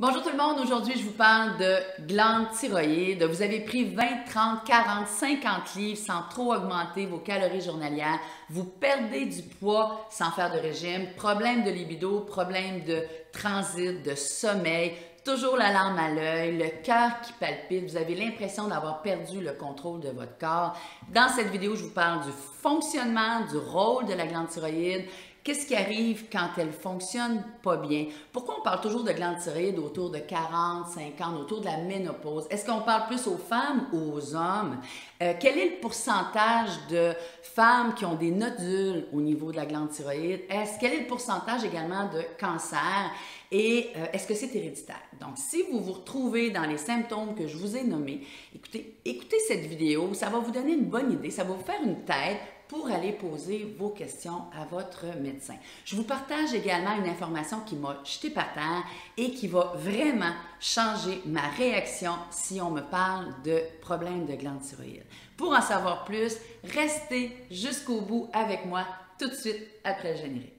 Bonjour tout le monde, aujourd'hui je vous parle de glande thyroïde. Vous avez pris 20, 30, 40, 50 livres sans trop augmenter vos calories journalières. Vous perdez du poids sans faire de régime, problème de libido, problème de transit, de sommeil, toujours la larme à l'œil, le cœur qui palpite, vous avez l'impression d'avoir perdu le contrôle de votre corps. Dans cette vidéo, je vous parle du fonctionnement, du rôle de la glande thyroïde. Qu'est-ce qui arrive quand elle fonctionne pas bien? Pourquoi on parle toujours de glande thyroïde autour de 40, 50, autour de la ménopause? Est-ce qu'on parle plus aux femmes ou aux hommes? Quel est le pourcentage de femmes qui ont des nodules au niveau de la glande thyroïde? Quel est le pourcentage également de cancer? Et est-ce que c'est héréditaire? Donc, si vous vous retrouvez dans les symptômes que je vous ai nommés, écoutez cette vidéo, ça va vous donner une bonne idée, ça va vous faire une tête pour aller poser vos questions à votre médecin. Je vous partage également une information qui m'a jeté par terre et qui va vraiment changer ma réaction si on me parle de problèmes de glande thyroïde. Pour en savoir plus, restez jusqu'au bout avec moi tout de suite après le générique.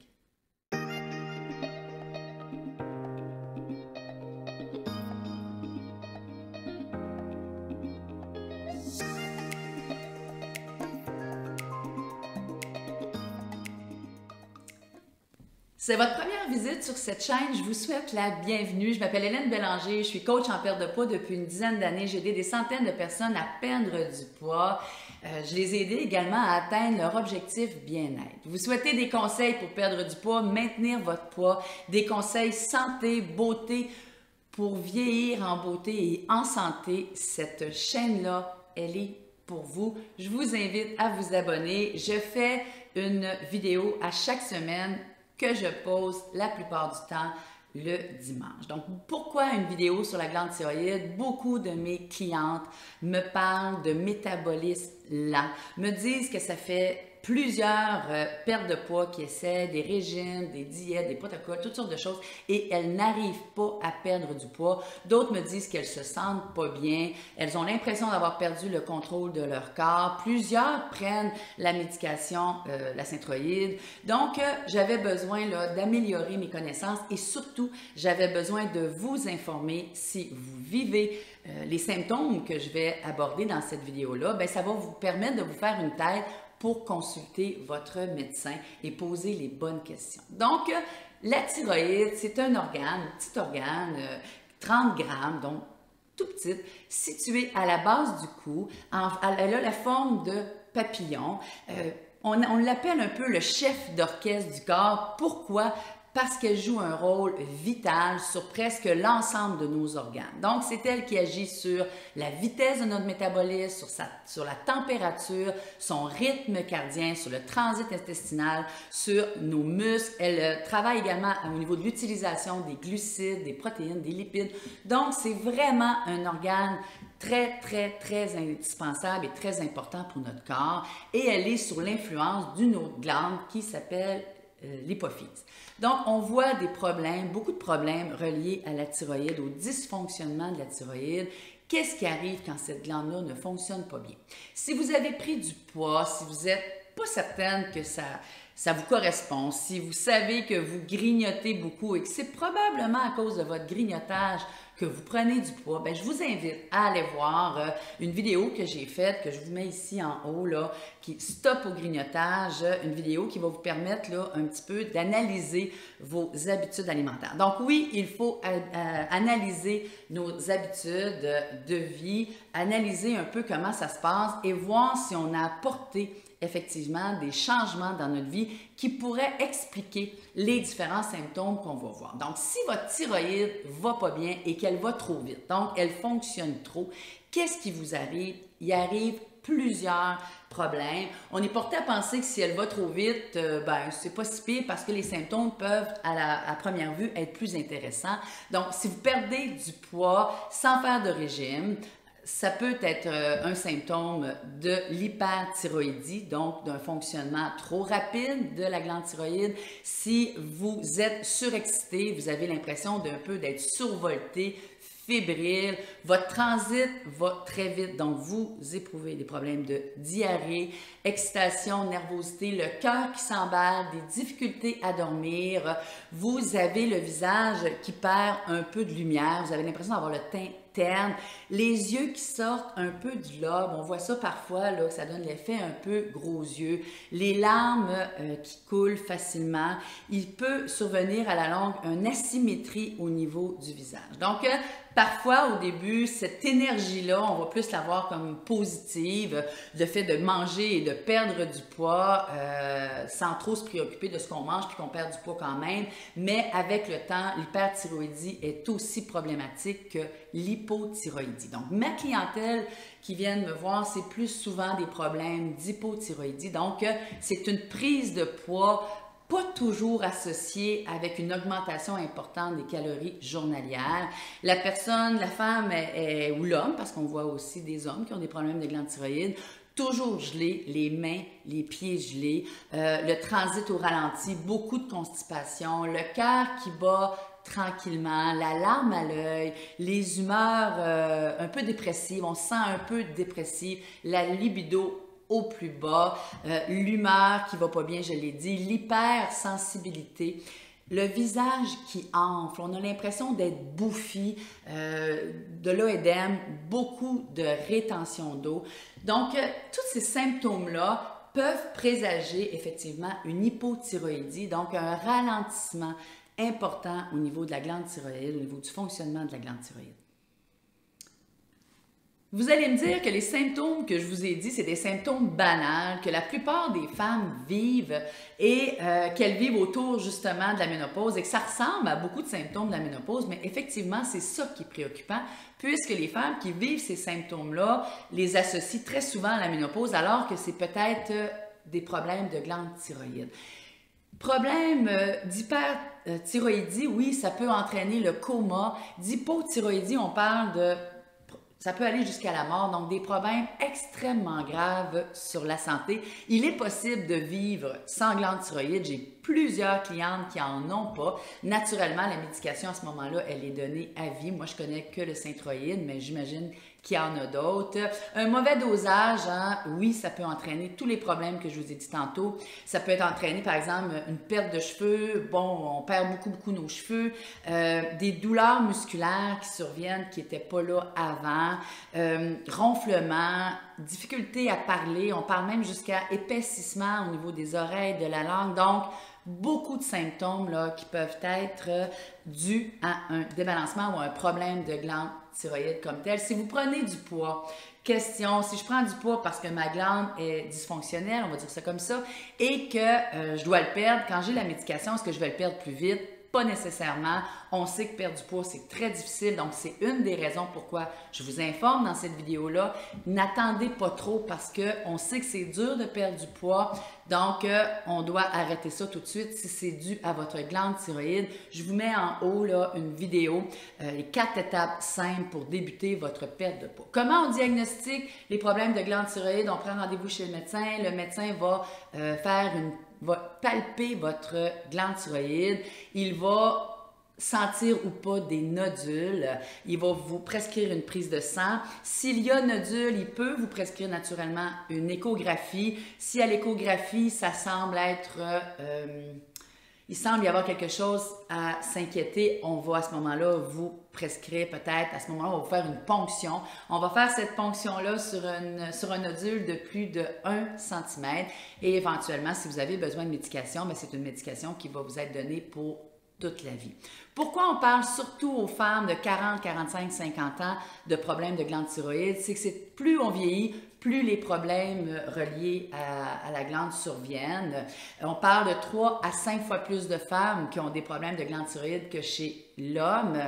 C'est votre première visite sur cette chaîne, je vous souhaite la bienvenue. Je m'appelle Hélène Bélanger, je suis coach en perte de poids depuis une dizaine d'années. J'ai aidé des centaines de personnes à perdre du poids. Je les ai aidés également à atteindre leur objectif bien-être. Vous souhaitez des conseils pour perdre du poids, maintenir votre poids, des conseils santé, beauté, pour vieillir en beauté et en santé, cette chaîne-là, elle est pour vous. Je vous invite à vous abonner. Je fais une vidéo à chaque semaine que je pose la plupart du temps le dimanche. Donc, pourquoi une vidéo sur la glande thyroïde? Beaucoup de mes clientes me parlent de métabolisme lent, me disent que ça fait plusieurs pertes de poids qui essaient des régimes, des diètes, des protocoles, toutes sortes de choses et elles n'arrivent pas à perdre du poids. D'autres me disent qu'elles se sentent pas bien, elles ont l'impression d'avoir perdu le contrôle de leur corps. Plusieurs prennent la médication, la synthroïde. Donc, j'avais besoin d'améliorer mes connaissances et surtout, j'avais besoin de vous informer si vous vivez les symptômes que je vais aborder dans cette vidéo-là. Bien, ça va vous permettre de vous faire une tête pour consulter votre médecin et poser les bonnes questions. Donc, la thyroïde, c'est un organe, petit organe, 30 grammes, donc tout petite, situé à la base du cou. Elle a la forme de papillon. On l'appelle un peu le chef d'orchestre du corps. Pourquoi? Parce qu'elle joue un rôle vital sur presque l'ensemble de nos organes. Donc, c'est elle qui agit sur la vitesse de notre métabolisme, sur la température, son rythme cardiaque, sur le transit intestinal, sur nos muscles. Elle travaille également au niveau de l'utilisation des glucides, des protéines, des lipides. Donc, c'est vraiment un organe très, très, très indispensable et très important pour notre corps. Et elle est sous l'influence d'une autre glande qui s'appelle l'hypophyse. Donc, on voit des problèmes, beaucoup de problèmes reliés à la thyroïde, au dysfonctionnement de la thyroïde. Qu'est-ce qui arrive quand cette glande-là ne fonctionne pas bien? Si vous avez pris du poids, si vous n'êtes pas certaine que ça vous correspond, si vous savez que vous grignotez beaucoup et que c'est probablement à cause de votre grignotage que vous prenez du poids, bien, je vous invite à aller voir une vidéo que j'ai faite, que je vous mets ici en haut, là, qui Stop au grignotage, une vidéo qui va vous permettre là, un petit peu d'analyser vos habitudes alimentaires. Donc oui, il faut analyser nos habitudes de vie, analyser un peu comment ça se passe et voir si on a apporté effectivement des changements dans notre vie qui pourraient expliquer les différents symptômes qu'on va voir. Donc, si votre thyroïde va pas bien et qu'elle va trop vite, donc elle fonctionne trop, qu'est-ce qui vous arrive? Il arrive plusieurs problèmes. On est porté à penser que si elle va trop vite, c'est pas si pire parce que les symptômes peuvent, à première vue, être plus intéressants. Donc, si vous perdez du poids sans faire de régime, ça peut être un symptôme de l'hyperthyroïdie, donc d'un fonctionnement trop rapide de la glande thyroïde. Si vous êtes surexcité, vous avez l'impression d'un peu d'être survolté fébrile, votre transit va très vite, donc vous éprouvez des problèmes de diarrhée, excitation, nervosité, le cœur qui s'emballe, des difficultés à dormir, vous avez le visage qui perd un peu de lumière, vous avez l'impression d'avoir le teint terne, les yeux qui sortent un peu du lobe, on voit ça parfois, là, ça donne l'effet un peu gros yeux, les larmes qui coulent facilement, il peut survenir à la longue une asymétrie au niveau du visage. Donc, parfois, au début, cette énergie-là, on va plus la voir comme positive, le fait de manger et de perdre du poids sans trop se préoccuper de ce qu'on mange puis qu'on perd du poids quand même. Mais avec le temps, l'hyperthyroïdie est aussi problématique que l'hypothyroïdie. Donc, ma clientèle qui viennent me voir, c'est plus souvent des problèmes d'hypothyroïdie. Donc, c'est une prise de poids pas toujours associé avec une augmentation importante des calories journalières. La personne, la femme ou l'homme, parce qu'on voit aussi des hommes qui ont des problèmes de glande thyroïde, toujours gelé, les mains, les pieds gelés, le transit au ralenti, beaucoup de constipation, le cœur qui bat tranquillement, la larme à l'œil, les humeurs un peu dépressives, on se sent un peu dépressif, la libido au plus bas, l'humeur qui va pas bien, je l'ai dit, l'hypersensibilité, le visage qui enfle, on a l'impression d'être bouffi, de l'œdème, beaucoup de rétention d'eau. Donc, tous ces symptômes-là peuvent présager effectivement une hypothyroïdie, donc un ralentissement important au niveau de la glande thyroïde, au niveau du fonctionnement de la glande thyroïde. Vous allez me dire que les symptômes que je vous ai dit, c'est des symptômes banals, que la plupart des femmes vivent et qu'elles vivent autour justement de la ménopause et que ça ressemble à beaucoup de symptômes de la ménopause, mais effectivement, c'est ça qui est préoccupant puisque les femmes qui vivent ces symptômes-là les associent très souvent à la ménopause alors que c'est peut-être des problèmes de glande thyroïde. Problème d'hyperthyroïdie, oui, ça peut entraîner le coma. D'hypothyroïdie, on parle de... Ça peut aller jusqu'à la mort, donc des problèmes extrêmement graves sur la santé. Il est possible de vivre sans glande thyroïde. J'ai plusieurs clientes qui en ont pas. Naturellement, la médication à ce moment-là, elle est donnée à vie. Moi, je connais que le Synthroïde, mais j'imagine qu'il y en a d'autres. Un mauvais dosage, hein, oui, ça peut entraîner tous les problèmes que je vous ai dit tantôt. Ça peut être entraîné, par exemple, une perte de cheveux. Bon, on perd beaucoup nos cheveux. Des douleurs musculaires qui surviennent, qui n'étaient pas là avant. Ronflement, difficulté à parler. On parle même jusqu'à épaississement au niveau des oreilles, de la langue. Donc, beaucoup de symptômes là, qui peuvent être dus à un débalancement ou un problème de glande thyroïde comme tel. Si vous prenez du poids, question, si je prends du poids parce que ma glande est dysfonctionnelle, on va dire ça comme ça, et que je dois le perdre, quand j'ai la médication, est-ce que je vais le perdre plus vite? Pas nécessairement. On sait que perdre du poids, c'est très difficile. Donc, c'est une des raisons pourquoi je vous informe dans cette vidéo-là. N'attendez pas trop parce qu'on sait que c'est dur de perdre du poids. Donc, on doit arrêter ça tout de suite si c'est dû à votre glande thyroïde. Je vous mets en haut là, une vidéo, les 4 étapes simples pour débuter votre perte de poids. Comment on diagnostique les problèmes de glande thyroïde? On prend rendez-vous chez le médecin va va palper votre glande thyroïde, il va sentir ou pas des nodules, il va vous prescrire une prise de sang. S'il y a nodules, il peut vous prescrire naturellement une échographie. Si à l'échographie, ça semble être... il semble y avoir quelque chose à s'inquiéter, on va à ce moment-là vous prescrire peut-être, à ce moment-là, on va vous faire une ponction. On va faire cette ponction-là sur un nodule de plus de 1 cm et éventuellement, si vous avez besoin de médication, c'est une médication qui va vous être donnée pour toute la vie. Pourquoi on parle surtout aux femmes de 40, 45, 50 ans de problèmes de glande thyroïde? C'est que plus on vieillit, plus les problèmes reliés à la glande surviennent. On parle de 3 à 5 fois plus de femmes qui ont des problèmes de glande thyroïde que chez l'homme.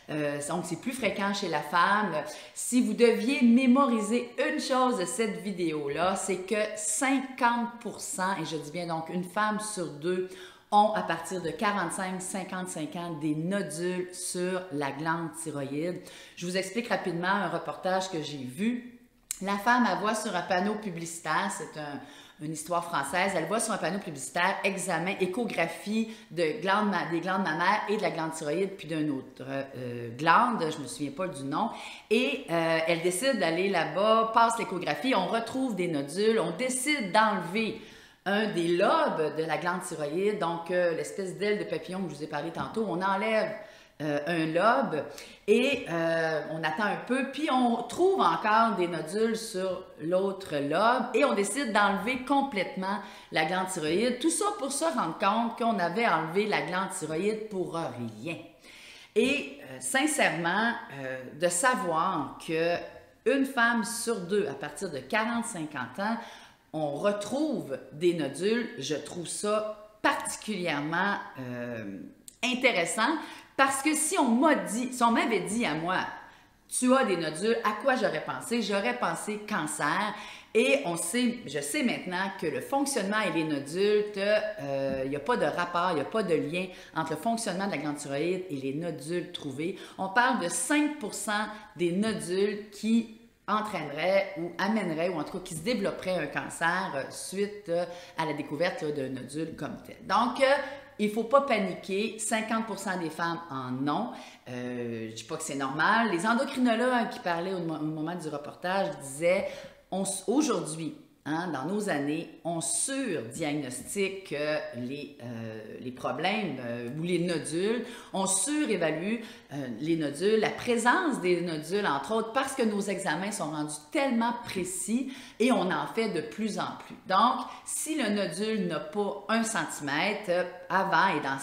Donc, c'est plus fréquent chez la femme. Si vous deviez mémoriser une chose de cette vidéo-là, c'est que 50%, et je dis bien donc une femme sur 2, ont à partir de 45-55 ans des nodules sur la glande thyroïde. Je vous explique rapidement un reportage que j'ai vu. La femme, elle voit sur un panneau publicitaire, c'est une histoire française. Elle voit sur un panneau publicitaire examen, échographie des glandes mammaires et de la glande thyroïde, puis d'une autre glande, je ne me souviens pas du nom. Et elle décide d'aller là-bas, passe l'échographie, on retrouve des nodules, on décide d'enlever un des lobes de la glande thyroïde, donc l'espèce d'aile de papillon que je vous ai parlé tantôt, on enlève un lobe et on attend un peu, puis on trouve encore des nodules sur l'autre lobe et on décide d'enlever complètement la glande thyroïde. Tout ça pour se rendre compte qu'on avait enlevé la glande thyroïde pour rien. Et sincèrement, de savoir qu'une femme sur deux à partir de 40-50 ans, on retrouve des nodules, je trouve ça particulièrement intéressant parce que si on m'avait dit à moi, tu as des nodules, à quoi j'aurais pensé? J'aurais pensé cancer. Et je sais maintenant que le fonctionnement et les nodules, il n'y a pas de rapport, il n'y a pas de lien entre le fonctionnement de la glande thyroïde et les nodules trouvés. On parle de 5% des nodules qui entraînerait ou amènerait, ou en tout cas qui se développerait un cancer suite à la découverte d'un nodule comme tel. Donc, il ne faut pas paniquer, 50% des femmes en ont. Je ne dis pas que c'est normal. Les endocrinologues qui parlaient au moment du reportage disaient, aujourd'hui, dans nos années, on surdiagnostique les problèmes ou les nodules, on surévalue les nodules, la présence des nodules, entre autres, parce que nos examens sont rendus tellement précis et on en fait de plus en plus. Donc, si le nodule n'a pas 1 cm avant, et dans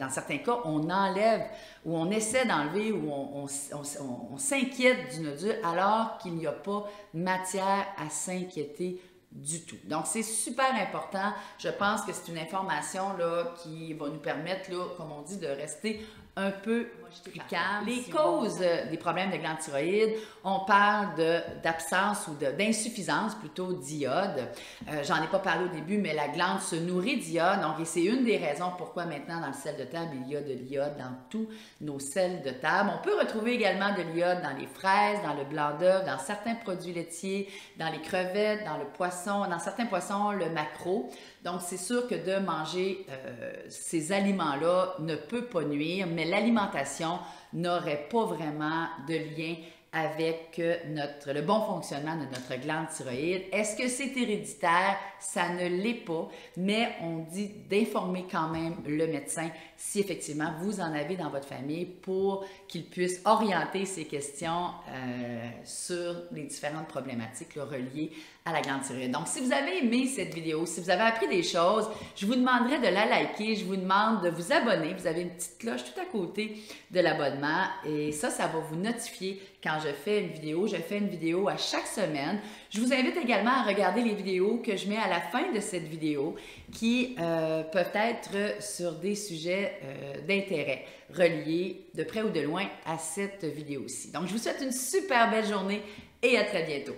certains cas, on enlève ou on essaie d'enlever ou on s'inquiète du nodule alors qu'il n'y a pas matière à s'inquiéter du tout. Donc, c'est super important. Je pense que c'est une information là, qui va nous permettre, là, comme on dit, de rester un peu plus calme. Les causes des problèmes de glande thyroïde, on parle d'absence ou d'insuffisance plutôt d'iode. J'en ai pas parlé au début, mais la glande se nourrit d'iode. Donc, et c'est une des raisons pourquoi maintenant dans le sel de table, il y a de l'iode dans tous nos sels de table. On peut retrouver également de l'iode dans les fraises, dans le blanc d'œuf, dans certains produits laitiers, dans les crevettes, dans le poisson, dans certains poissons, le maquereau. Donc, c'est sûr que de manger ces aliments-là ne peut pas nuire, mais l'alimentation n'aurait pas vraiment de lien avec le bon fonctionnement de notre glande thyroïde. Est-ce que c'est héréditaire? Ça ne l'est pas, mais on dit d'informer quand même le médecin si effectivement vous en avez dans votre famille pour qu'il puisse orienter ces questions sur les différentes problématiques là, reliées à la glande thyroïde. Donc, si vous avez aimé cette vidéo, si vous avez appris des choses, je vous demanderai de la liker, je vous demande de vous abonner. Vous avez une petite cloche tout à côté de l'abonnement et ça va vous notifier quand je fais une vidéo. Je fais une vidéo à chaque semaine. Je vous invite également à regarder les vidéos que je mets à la fin de cette vidéo qui peuvent être sur des sujets d'intérêt reliés de près ou de loin à cette vidéo-ci. Donc, je vous souhaite une super belle journée et à très bientôt.